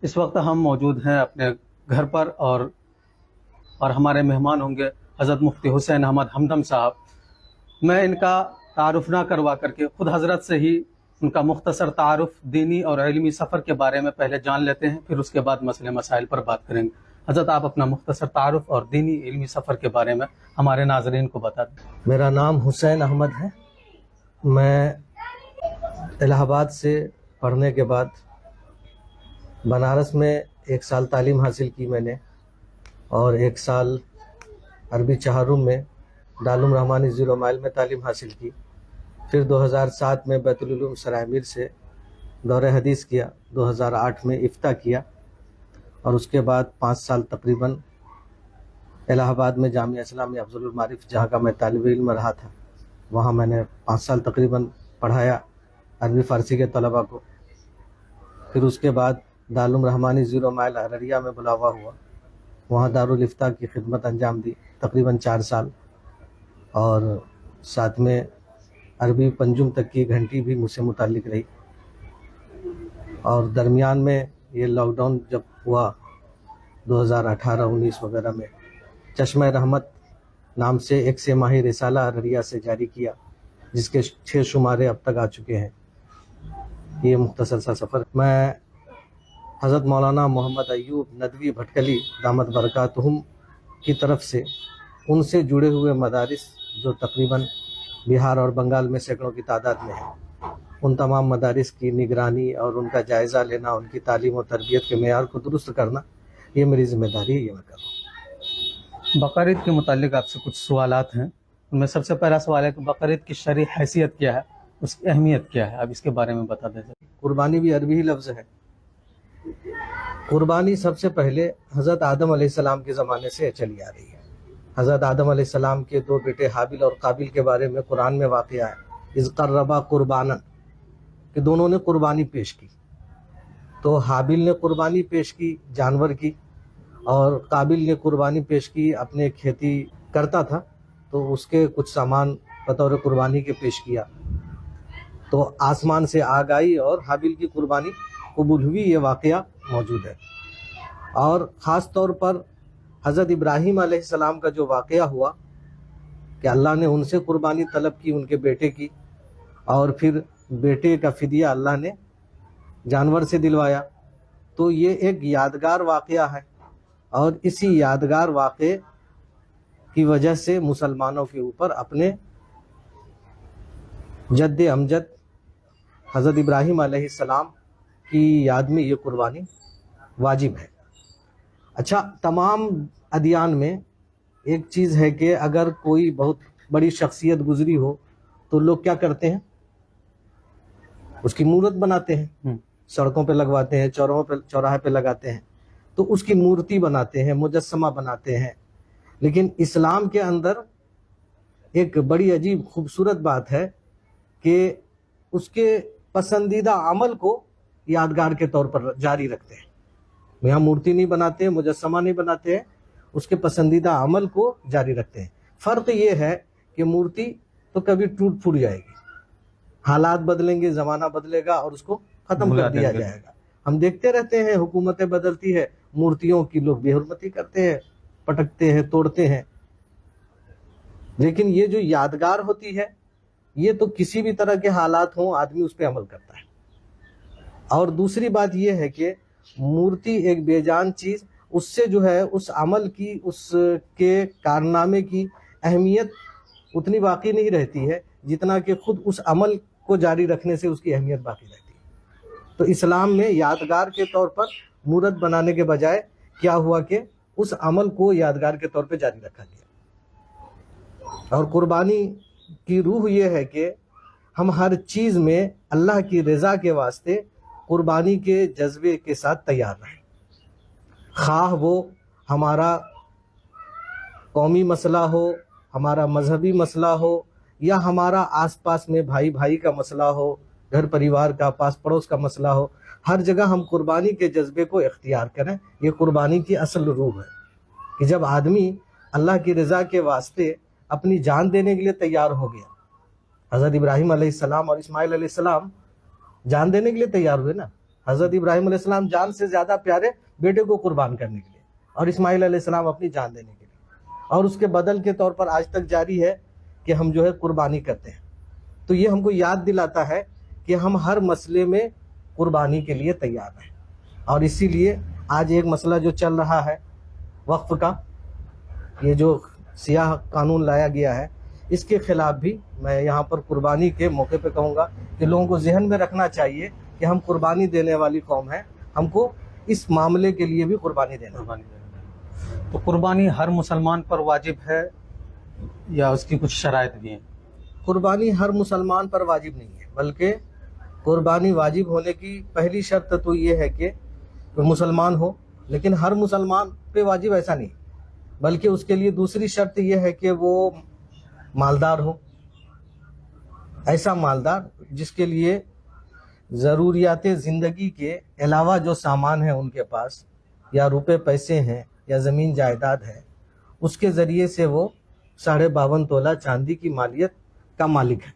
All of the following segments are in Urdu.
اس وقت ہم موجود ہیں اپنے گھر پر اور ہمارے مہمان ہوں گے حضرت مفتی حسین احمد ہمدم صاحب۔ میں ان کا تعارف نہ کروا کر کے خود حضرت سے ہی ان کا مختصر تعارف دینی اور علمی سفر کے بارے میں پہلے جان لیتے ہیں، پھر اس کے بعد مسئلے مسائل پر بات کریں گے۔ حضرت آپ اپنا مختصر تعارف اور دینی علمی سفر کے بارے میں ہمارے ناظرین کو بتا دیں۔ میرا نام حسین احمد ہے۔ میں الہ آباد سے پڑھنے کے بعد بنارس میں 1 سال تعلیم حاصل کی میں نے، اور 1 سال عربی چہارم میں دارالعلوم رحمانی زیرو مائل میں تعلیم حاصل کی۔ پھر 2007 میں بیت العلوم سرائے میر سے دورہ حدیث کیا، 2008 میں افتاء کیا، اور اس کے بعد 5 سال تقریباً الہ آباد میں جامعہ اسلامیہ افضل المعارف، جہاں کا میں طالب علم رہا تھا، وہاں میں نے 5 سال تقریباً پڑھایا عربی فارسی کے طلباء کو۔ پھر اس کے بعد دارالعلوم رحمانی زیرو مائل ارریہ میں بلاوا ہوا، وہاں دارالافتاء کی خدمت انجام دی تقریباً 4 سال، اور ساتھ میں عربی پنجم تک کی گھنٹی بھی مجھ سے متعلق رہی۔ اور درمیان میں یہ لاک ڈاؤن جب ہوا 2018-19 وغیرہ میں، چشمہ رحمت نام سے ایک 6 ماہی رسالہ ارریہ سے جاری کیا، جس کے 6 شمارے اب تک آ چکے ہیں۔ یہ مختصر سا سفر۔ میں حضرت مولانا محمد ایوب ندوی بھٹکلی دامت برکاتہم کی طرف سے ان سے جڑے ہوئے مدارس جو تقریباً بہار اور بنگال میں سینکڑوں کی تعداد میں ہیں، ان تمام مدارس کی نگرانی اور ان کا جائزہ لینا، ان کی تعلیم و تربیت کے معیار کو درست کرنا، یہ میری ذمہ داری ہے، یہ میں کر رہا ہوں۔ بقرعید کے متعلق آپ سے کچھ سوالات ہیں۔ ان میں سب سے پہلا سوال ہے کہ بقرعید کی شرعی حیثیت کیا ہے، اس کی اہمیت کیا ہے، آپ اس کے بارے میں بتا دیں۔ قربانی بھی عربی ہی لفظ ہے۔ قربانی سب سے پہلے حضرت آدم علیہ السلام کے زمانے سے چلی آ رہی ہے۔ حضرت آدم علیہ السلام کے 2 بیٹے حابیل اور قابیل کے بارے میں قرآن میں واقعہ ہے، اذ قربا قربانا، کہ دونوں نے قربانی پیش کی۔ تو حابیل نے قربانی پیش کی جانور کی، اور قابیل نے قربانی پیش کی، اپنے کھیتی کرتا تھا تو اس کے کچھ سامان بطور قربانی کے پیش کیا، تو آسمان سے آگ آئی اور حابیل کی قربانی قبول ہوئی۔ یہ واقعہ موجود ہے۔ اور خاص طور پر حضرت ابراہیم علیہ السلام کا جو واقعہ ہوا کہ اللہ نے ان سے قربانی طلب کی، ان کے بیٹے کی، اور پھر بیٹے کا فدیہ اللہ نے جانور سے دلوایا، تو یہ ایک یادگار واقعہ ہے۔ اور اسی یادگار واقعے کی وجہ سے مسلمانوں کے اوپر اپنے جد امجد حضرت ابراہیم علیہ السلام کی یاد میں یہ قربانی واجب ہے۔ اچھا، تمام ادیان میں ایک چیز ہے کہ اگر کوئی بہت بڑی شخصیت گزری ہو تو لوگ کیا کرتے ہیں؟ اس کی مورت بناتے ہیں، سڑکوں پہ لگواتے ہیں، چوراہے پہ لگاتے ہیں، تو اس کی مورتی بناتے ہیں، مجسمہ بناتے ہیں۔ لیکن اسلام کے اندر ایک بڑی عجیب خوبصورت بات ہے کہ اس کے پسندیدہ عمل کو یادگار کے طور پر جاری رکھتے ہیں۔ یہاں مورتی نہیں بناتے ہیں، مجسمہ نہیں بناتے ہیں، اس کے پسندیدہ عمل کو جاری رکھتے ہیں۔ فرق یہ ہے کہ مورتی تو کبھی ٹوٹ پھوٹ جائے گی، حالات بدلیں گے، زمانہ بدلے گا اور اس کو ختم کر دیا جائے گا۔ ہم دیکھتے رہتے ہیں، حکومتیں بدلتی ہے، مورتیوں کی لوگ بے حرمتی کرتے ہیں، پٹکتے ہیں، توڑتے ہیں۔ لیکن یہ جو یادگار ہوتی ہے، یہ تو کسی بھی طرح کے حالات ہوں، آدمی اس پہ عمل کرتا ہے۔ اور دوسری بات یہ ہے کہ مورتی ایک بے جان چیز، اس سے جو ہے اس عمل کی، اس کے کارنامے کی اہمیت اتنی باقی نہیں رہتی ہے جتنا کہ خود اس عمل کو جاری رکھنے سے اس کی اہمیت باقی رہتی ہے۔ تو اسلام میں یادگار کے طور پر مورت بنانے کے بجائے کیا ہوا کہ اس عمل کو یادگار کے طور پہ جاری رکھا گیا۔ اور قربانی کی روح یہ ہے کہ ہم ہر چیز میں اللہ کی رضا کے واسطے قربانی کے جذبے کے ساتھ تیار رہیں، خواہ وہ ہمارا قومی مسئلہ ہو، ہمارا مذہبی مسئلہ ہو، یا ہمارا آس پاس میں بھائی بھائی کا مسئلہ ہو، گھر پریوار کا، پاس پڑوس کا مسئلہ ہو۔ ہر جگہ ہم قربانی کے جذبے کو اختیار کریں۔ یہ قربانی کی اصل روح ہے کہ جب آدمی اللہ کی رضا کے واسطے اپنی جان دینے کے لیے تیار ہو گیا۔ حضرت ابراہیم علیہ السلام اور اسماعیل علیہ السلام جان دینے کے لیے تیار ہوئے نا، حضرت ابراہیم علیہ السلام جان سے زیادہ پیارے بیٹے کو قربان کرنے کے لیے، اور اسماعیل علیہ السلام اپنی جان دینے کے لیے، اور اس کے بدل کے طور پر آج تک جاری ہے کہ ہم جو ہے قربانی کرتے ہیں۔ تو یہ ہم کو یاد دلاتا ہے کہ ہم ہر مسئلے میں قربانی کے لیے تیار ہیں، اور اسی لیے آج ایک مسئلہ جو چل رہا ہے وقف کا، یہ جو سیاہ قانون لایا گیا ہے، اس کے خلاف بھی میں یہاں پر قربانی کے موقع پہ کہوں گا کہ لوگوں کو ذہن میں رکھنا چاہیے کہ ہم قربانی دینے والی قوم ہیں، ہم کو اس معاملے کے لیے بھی قربانی دینا۔ تو قربانی ہر مسلمان پر واجب ہے یا اس کی کچھ شرائط بھی ہیں؟ قربانی ہر مسلمان پر واجب نہیں ہے، بلکہ قربانی واجب ہونے کی پہلی شرط تو یہ ہے کہ وہ مسلمان ہو، لیکن ہر مسلمان پہ واجب ایسا نہیں، بلکہ اس کے لیے دوسری شرط یہ ہے کہ وہ مالدار ہو، ایسا مالدار جس کے لیے ضروریات زندگی کے علاوہ جو سامان ہیں ان کے پاس، یا روپے پیسے ہیں یا زمین جائیداد ہے، اس کے ذریعے سے وہ 52.5 تولہ چاندی کی مالیت کا مالک ہے۔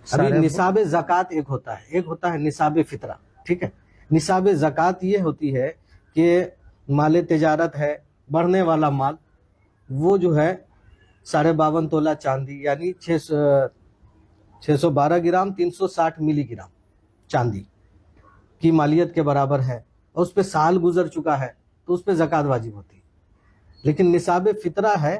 ابھی نصاب زکوٰۃ ایک ہوتا ہے نصاب فطرہ، ٹھیک ہے۔ نصاب زکوٰۃ یہ ہوتی ہے کہ مال تجارت ہے، بڑھنے والا مال، وہ جو ہے 52.5 تولہ چاندی یعنی 612 گرام 360 ملی گرام چاندی کی مالیت کے برابر ہے، اور اس پہ سال گزر چکا ہے تو اس پہ زکوٰۃ واجب ہوتی ہے۔ لیکن نصاب فطرہ ہے،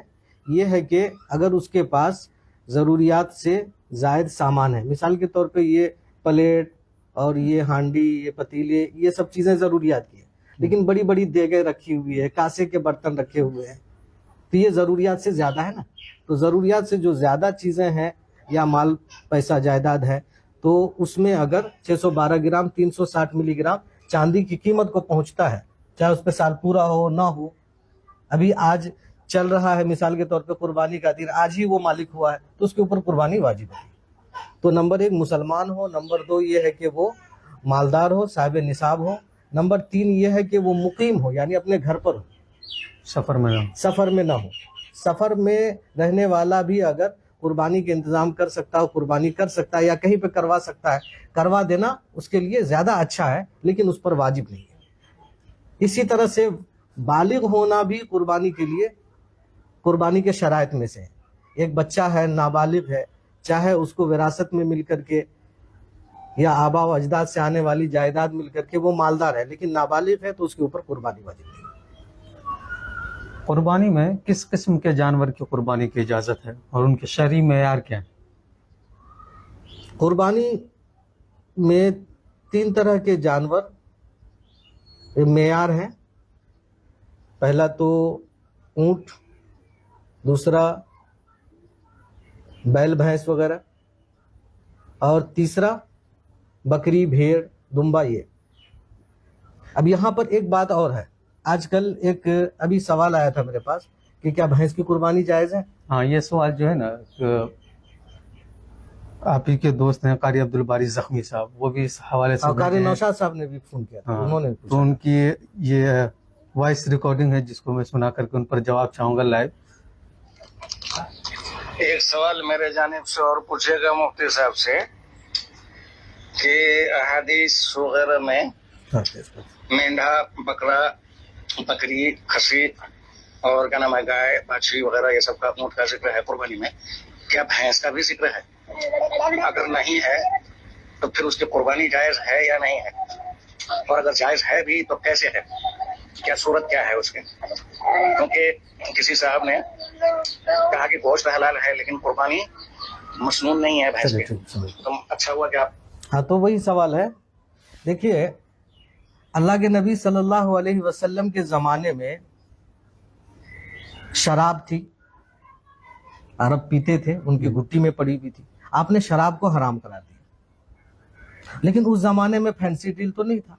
یہ ہے کہ اگر اس کے پاس ضروریات سے زائد سامان ہے، مثال کے طور پہ یہ پلیٹ اور یہ ہانڈی، یہ پتیلے، یہ سب چیزیں ضروریات کی ہیں، لیکن بڑی بڑی دیگیں رکھی ہوئی ہے، کاسے کے برتن رکھے ہوئے ہیں، تو یہ ضروریات سے زیادہ ہے نا۔ تو ضروریات سے جو زیادہ چیزیں ہیں یا مال پیسہ جائیداد ہے، تو اس میں اگر 612 گرام 360 ملی گرام چاندی کی قیمت کو پہنچتا ہے، چاہے اس پہ سال پورا ہو نہ ہو، ابھی آج چل رہا ہے مثال کے طور پہ قربانی کا دن، آج ہی وہ مالک ہوا ہے، تو اس کے اوپر قربانی واجب ہے۔ تو نمبر 1 مسلمان ہو، نمبر 2 یہ ہے کہ وہ مالدار ہو، صاحب نصاب ہو، نمبر 3 یہ ہے کہ وہ مقیم ہو، یعنی اپنے گھر پر ہو، سفر میں نہ ہو۔ سفر میں رہنے والا بھی اگر قربانی کے انتظام کر سکتا ہو، قربانی کر سکتا ہے، یا کہیں پہ کروا سکتا ہے، کروا دینا اس کے لیے زیادہ اچھا ہے، لیکن اس پر واجب نہیں ہے۔ اسی طرح سے بالغ ہونا بھی قربانی کے لیے قربانی کے شرائط میں سے ہے۔ ایک بچہ ہے، نابالغ ہے، چاہے اس کو وراثت میں مل کر کے یا آبا و اجداد سے آنے والی جائیداد مل کر کے وہ مالدار ہے، لیکن نابالغ ہے تو اس کے اوپر قربانی واجب نہیں ہے۔ قربانی میں کس قسم کے جانور کی قربانی کی اجازت ہے اور ان کے شرعی معیار کیا ہیں؟ قربانی میں 3 طرح کے جانور معیار ہیں۔ پہلا تو اونٹ، دوسرا بیل بھینس وغیرہ، اور تیسرا بکری، بھیڑ، دمبا۔ یہ اب یہاں پر ایک بات اور ہے، آج کل ایک ابھی سوال آیا تھا میرے پاس کہ کیا بھینس کی قربانی جائز ہے؟ ہاں، یہ سوال جو ہے نا، آپ ہی کے دوست ہیں قاری عبدالباری زخمی صاحب، وہ بھی اس حوالے سے قاری نوشاد صاحب نے بھی فون کیا تھا، انہوں نے تو ان کی یہ وائس ریکارڈنگ ہے جس کو میں سنا کر کے ان پر جواب چاہوں گا لائیو۔ ایک سوال میرے جانب سے اور پوچھے گا مفتی صاحب سے کہ احادیث وغیرہ میں مینڈھا، بکرا، بکری، کھسی اور کیا نام ہے گائے، بچھی وغیرہ، یہ سب کا اونٹ کا ذکر ہے قربانی میں، کیا بھینس کا بھی ذکر ہے؟ اگر نہیں ہے تو پھر اس کی قربانی جائز ہے یا نہیں ہے؟ اور اگر جائز ہے بھی تو کیسے ہے، کیا صورت کیا ہے اس کی؟ کیونکہ کسی صاحب نے کہا کہ گوشت حلال ہے لیکن قربانی مسنون نہیں ہے بھینس کی، تو اچھا ہوا کہ آپ۔ ہاں، تو وہی سوال ہے۔ دیکھیے، اللہ کے نبی صلی اللہ علیہ وسلم کے زمانے میں شراب تھی، عرب پیتے تھے، ان کی گھٹی میں پڑی ہوئی تھی، آپ نے شراب کو حرام کرا دیا۔ لیکن اس زمانے میں فینسی ڈیل تو نہیں تھا،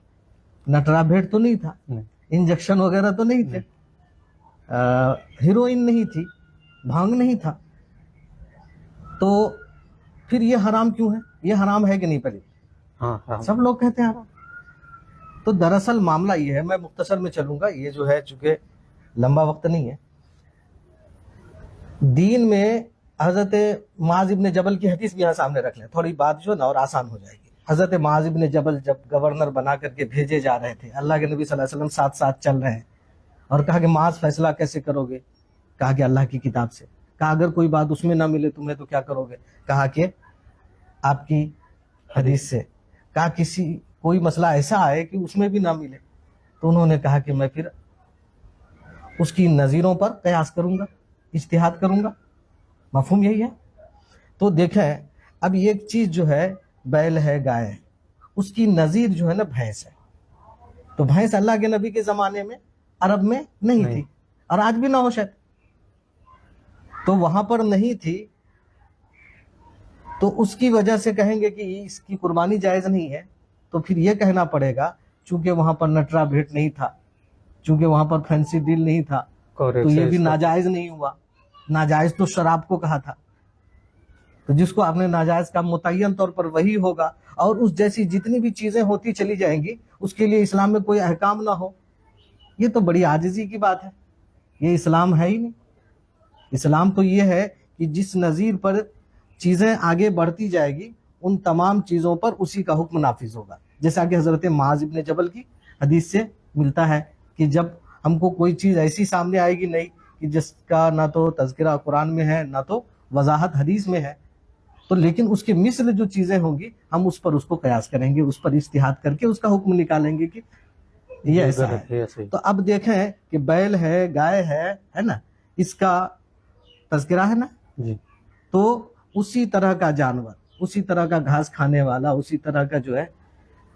نٹرا بھیڑ تو نہیں تھا، انجیکشن وغیرہ تو نہیں تھے، ہیروئن نہیں تھی، بھانگ نہیں تھا، تو پھر یہ حرام کیوں ہے؟ یہ حرام ہے کہ نہیں؟ پہلے ہاں، سب لوگ کہتے ہیں حرام۔ تو دراصل معاملہ یہ ہے، میں مختصر میں چلوں گا، یہ جو ہے چونکہ لمبا وقت نہیں ہے۔ دین میں حضرت معاذ ابن جبل کی حدیث بھی یہاں سامنے رکھ لیں، تھوڑی بات جو نا اور آسان ہو جائے گی۔ حضرت معاذ بن جبل جب گورنر بنا کر کے بھیجے جا رہے تھے، اللہ کے نبی صلی اللہ علیہ وسلم ساتھ ساتھ چل رہے ہیں، اور کہا کہ معاذ فیصلہ کیسے کرو گے؟ کہا کہ اللہ کی کتاب سے۔ کہا اگر کوئی بات اس میں نہ ملے تمہیں تو کیا کرو گے؟ کہا کہ آپ کی حدیث سے۔ کہا کوئی مسئلہ ایسا آئے کہ اس میں بھی نہ ملے، تو انہوں نے کہا کہ میں پھر اس کی نظیروں پر قیاس کروں گا، اجتہاد کروں گا۔ مفہوم یہی ہے۔ تو دیکھیں اب ایک چیز جو ہے بیل ہے، گائے ہے، اس کی نظیر جو ہے نا بھینس ہے۔ تو بھینس اللہ کے نبی کے زمانے میں عرب میں نہیں تھی، اور آج بھی نہ ہو شاید، تو وہاں پر نہیں تھی، تو اس کی وجہ سے کہیں گے کہ اس کی قربانی جائز نہیں ہے، تو پھر یہ کہنا پڑے گا چونکہ وہاں پر نٹرا بھیٹ نہیں تھا، چونکہ وہاں پر فینسی ڈیل نہیں تھا، تو یہ بھی ناجائز نہیں ہوا۔ ناجائز تو شراب کو کہا تھا، تو جس کو آپ نے ناجائز کا متعین طور پر وہی ہوگا، اور اس جیسی جتنی بھی چیزیں ہوتی چلی جائیں گی اس کے لیے اسلام میں کوئی احکام نہ ہو، یہ تو بڑی عاجزی کی بات ہے۔ یہ اسلام ہے ہی نہیں۔ اسلام تو یہ ہے کہ جس نظیر پر چیزیں آگے بڑھتی جائے گی ان تمام چیزوں پر اسی کا حکم نافذ ہوگا، جیسا کہ حضرت معاذ بن جبل کی حدیث سے ملتا ہے کہ جب ہم کو کوئی چیز ایسی سامنے آئے گی نہیں کہ جس کا نہ تو تذکرہ قرآن میں ہے نہ تو وضاحت حدیث میں ہے، تو لیکن اس کے مثل جو چیزیں ہوں گی ہم اس پر اس کو قیاس کریں گے، اس پر اجتہاد کر کے اس کا حکم نکالیں گے کہ یہ ایسا ہے۔ تو اب دیکھیں کہ بیل ہے، گائے ہے نا، اس کا تذکرہ ہے نا جی، تو اسی طرح کا جانور، اسی طرح کا گھاس کھانے والا، اسی طرح کا جو ہے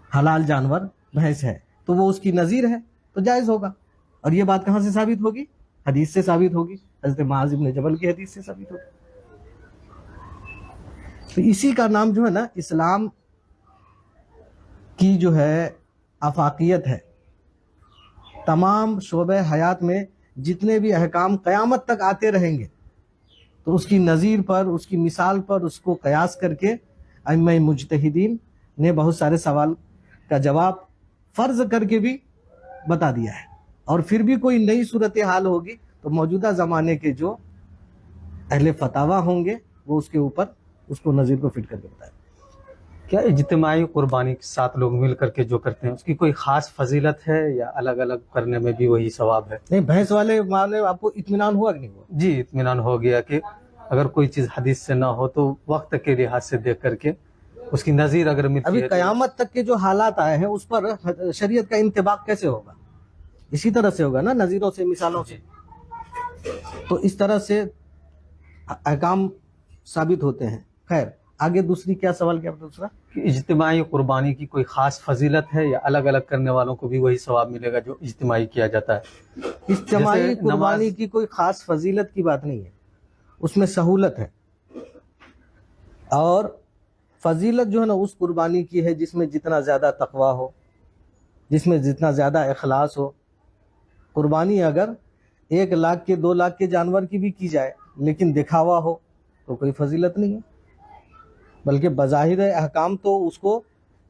حلال جانور بھینس ہے، تو وہ اس کی نظیر ہے تو جائز ہوگا۔ اور یہ بات کہاں سے ثابت ہوگی؟ حدیث سے ثابت ہوگی، حضرت معاذ بن جبل کی حدیث سے ثابت ہوگی۔ تو اسی کا نام جو ہے نا اسلام کی جو ہے آفاقیت ہے۔ تمام شعبہ حیات میں جتنے بھی احکام قیامت تک آتے رہیں گے تو اس کی نظیر پر، اس کی مثال پر اس کو قیاس کر کے ائمہ مجتہدین نے بہت سارے سوال کا جواب فرض کر کے بھی بتا دیا ہے۔ اور پھر بھی کوئی نئی صورتحال ہوگی تو موجودہ زمانے کے جو اہل فتاوی ہوں گے وہ اس کے اوپر اس کو نظیر کو فٹ کر کے بتائیں۔ کیا اجتماعی قربانی کے ساتھ لوگ مل کر کے جو کرتے ہیں اس کی کوئی خاص فضیلت ہے یا الگ الگ کرنے میں بھی وہی ثواب ہے؟ نہیں، بھینس والے معاملے آپ کو اطمینان ہوا کہ نہیں ہوا؟ جی، اطمینان ہو گیا کہ اگر کوئی چیز حدیث سے نہ ہو تو وقت کے لحاظ سے دیکھ کر کے اس کی نظیر اگر ملتی ابھی ہے قیامت تک کے جو حالات آئے ہیں اس پر شریعت کا انطباق کیسے ہوگا؟ اسی طرح سے ہوگا نا، نظیروں سے، مثالوں سے۔ تو اس طرح سے احکام ثابت ہوتے ہیں۔ خیر، آگے دوسری کیا سوال کیا دوسرا؟ کہ اجتماعی قربانی کی کوئی خاص فضیلت ہے یا الگ الگ کرنے والوں کو بھی وہی ثواب ملے گا جو اجتماعی کیا جاتا ہے؟ اجتماعی جیسے قربانی کی کوئی خاص فضیلت کی بات نہیں ہے، اس میں سہولت ہے۔ اور فضیلت جو ہے نا اس قربانی کی ہے جس میں جتنا زیادہ تقویٰ ہو، جس میں جتنا زیادہ اخلاص ہو۔ قربانی اگر 1 لاکھ کے 2 لاکھ کے جانور کی بھی کی جائے لیکن دکھاوا ہو تو کوئی فضیلت نہیں ہے، بلکہ بظاہر احکام تو اس کو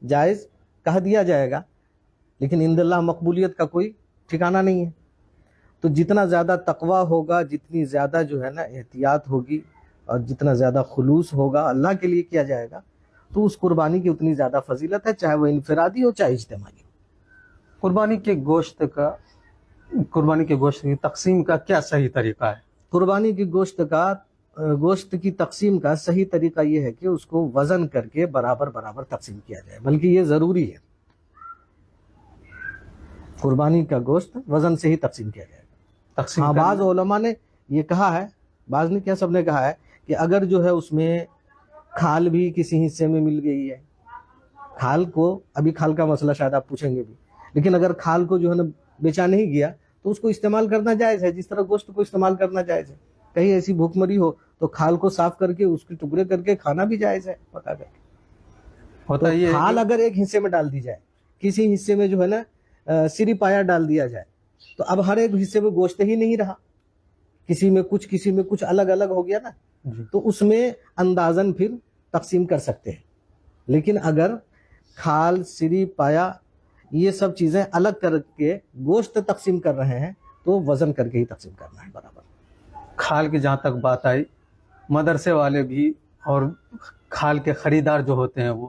جائز کہہ دیا جائے گا لیکن عند اللہ مقبولیت کا کوئی ٹھکانہ نہیں ہے۔ تو جتنا زیادہ تقویٰ ہوگا، جتنی زیادہ جو ہے نا احتیاط ہوگی، اور جتنا زیادہ خلوص ہوگا اللہ کے لیے کیا جائے گا، تو اس قربانی کی اتنی زیادہ فضیلت ہے، چاہے وہ انفرادی ہو چاہے اجتماعی ہو۔ قربانی کے گوشت کی تقسیم کا کیا صحیح طریقہ ہے؟ قربانی کے گوشت کی تقسیم کا صحیح طریقہ یہ ہے کہ اس کو وزن کر کے برابر برابر تقسیم کیا جائے، بلکہ یہ ضروری ہے۔ قربانی کا گوشت وزن سے ہی تقسیم کیا جائے گا۔ تقسیم بعض علماء نے یہ کہا ہے، بعض نے کیا، سب نے کہا ہے کہ اگر جو ہے اس میں کھال بھی کسی حصے میں مل گئی ہے، کھال کو، ابھی کھال کا مسئلہ شاید آپ پوچھیں گے بھی، لیکن اگر کھال کو جو ہے نا بیچا نہیں گیا تو اس کو استعمال کرنا جائز ہے، جس طرح گوشت کو استعمال کرنا جائز ہے۔ کہیں ایسی بھوک مری ہو تو کھال کو صاف کر کے اس کے ٹکڑے کر کے کھانا بھی جائز ہے، پکا کر کے۔ ہوتا یہ کھال اگر ایک حصے میں ڈال دی جائے، کسی حصے میں جو ہے نا سری پایا ڈال دیا جائے، تو اب ہر ایک حصے میں گوشت ہی نہیں رہا، کسی میں کچھ الگ الگ ہو گیا نا، تو اس میں اندازاً پھر تقسیم کر سکتے ہیں۔ لیکن اگر کھال، سری پایا یہ سب چیزیں الگ کر کے گوشت تقسیم کر رہے ہیں تو وزن کر کے ہی تقسیم کرنا ہے برابر۔ کھال کی جہاں تک بات آئی، مدرسے والے بھی اور کھال کے خریدار جو ہوتے ہیں وہ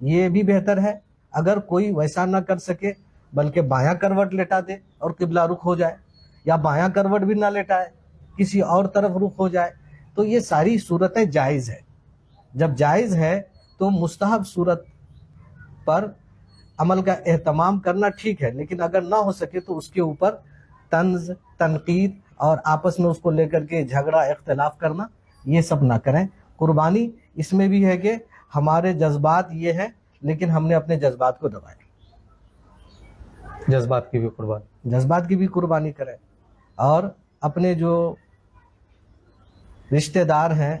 یہ بھی بہتر ہے. اگر کوئی ویسا نہ کر سکے بلکہ بایاں کروٹ لٹا دے اور قبلہ رخ ہو جائے، یا بایاں کروٹ بھی نہ لٹائے کسی اور طرف رخ ہو جائے، تو یہ ساری صورتیں جائز ہے. جب جائز ہے تو مستحب صورت پر عمل کا اہتمام کرنا ٹھیک ہے، لیکن اگر نہ ہو سکے تو اس کے اوپر طنز، تنقید اور آپس میں اس کو لے کر کے جھگڑا، اختلاف کرنا، یہ سب نہ کریں. قربانی اس میں بھی ہے کہ ہمارے جذبات یہ ہیں لیکن ہم نے اپنے جذبات کو دبایا. جذبات کی بھی قربانی. جذبات کی بھی قربانی کریں. اور اپنے جو رشتہ دار ہیں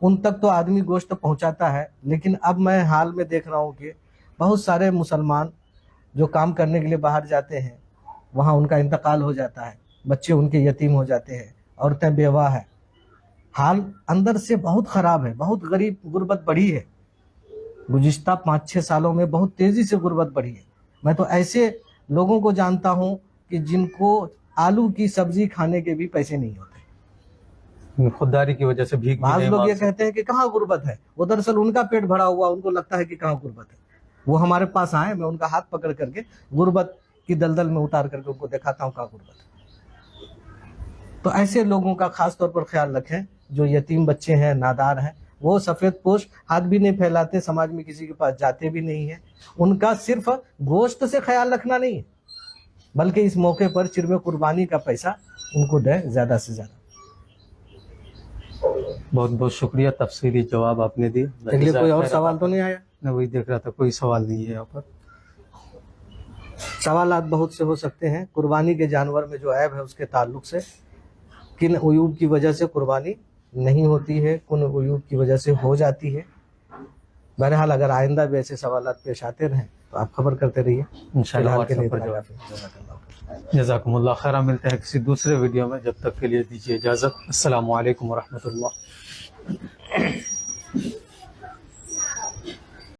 ان تک تو آدمی گوشت پہنچاتا ہے، لیکن اب میں حال میں دیکھ رہا ہوں کہ بہت سارے مسلمان جو کام کرنے کے لیے باہر جاتے ہیں وہاں ان کا انتقال ہو جاتا ہے، بچے ان کے یتیم ہو جاتے ہیں، عورتیں بیوہ ہیں. حال اندر سے بہت خراب ہے، بہت غریب، غربت بڑھی ہے. گزشتہ 5-6 سالوں میں بہت تیزی سے غربت بڑھی ہے. میں تو ایسے لوگوں کو جانتا ہوں کہ جن کو آلو کی سبزی کھانے کے بھی پیسے نہیں ہوتے. خودداری کی وجہ سے بھیک بھی بعض نہیں لوگ یہ مانگ سکتے. کہتے ہیں کہ کہاں غربت ہے، وہ دراصل ان کا پیٹ بھرا ہوا، ان کو لگتا ہے کہ کہاں غربت ہے. وہ ہمارے پاس آئے، میں ان کا ہاتھ پکڑ کر کے غربت کی دلدل میں اتار کر کے ان کو دکھاتا ہوں کہاں غربت ہے. تو ایسے لوگوں کا خاص طور پر خیال رکھیں جو یتیم بچے ہیں، نادار ہیں. وہ سفید پوش ہاتھ بھی نہیں پھیلاتے، سماج میں کسی کے پاس جاتے بھی نہیں ہیں. ان کا صرف گوشت سے خیال رکھنا نہیں ہے بلکہ اس موقع پر چرم قربانی کا پیسہ ان کو دیں زیادہ سے زیادہ. بہت بہت شکریہ، تفصیلی جواب آپ نے دی. اگلے کوئی اور سوال تو نہیں آیا؟ میں وہی دیکھ رہا تھا، کوئی سوال نہیں ہے یہاں پر. سوالات بہت سے ہو سکتے ہیں. قربانی کے جانور میں جو عیب ہے اس کے تعلق سے، کن عیوب کی وجہ سے قربانی نہیں ہوتی ہے، کن عیوب کی وجہ سے ہو جاتی ہے. بہرحال اگر آئندہ بھی ایسے سوالات پیش آتے رہیں تو آپ خبر کرتے رہیے. انشاءاللہ فی الحال کے لیے WhatsApp پر اتنا جواب. کافی. جزاک اللہ. جزاکم اللہ خیرہ. ملتے ہیں کسی دوسرے ویڈیو میں، جب تک کے لیے دیجیے اجازت. السلام علیکم ورحمۃ اللہ.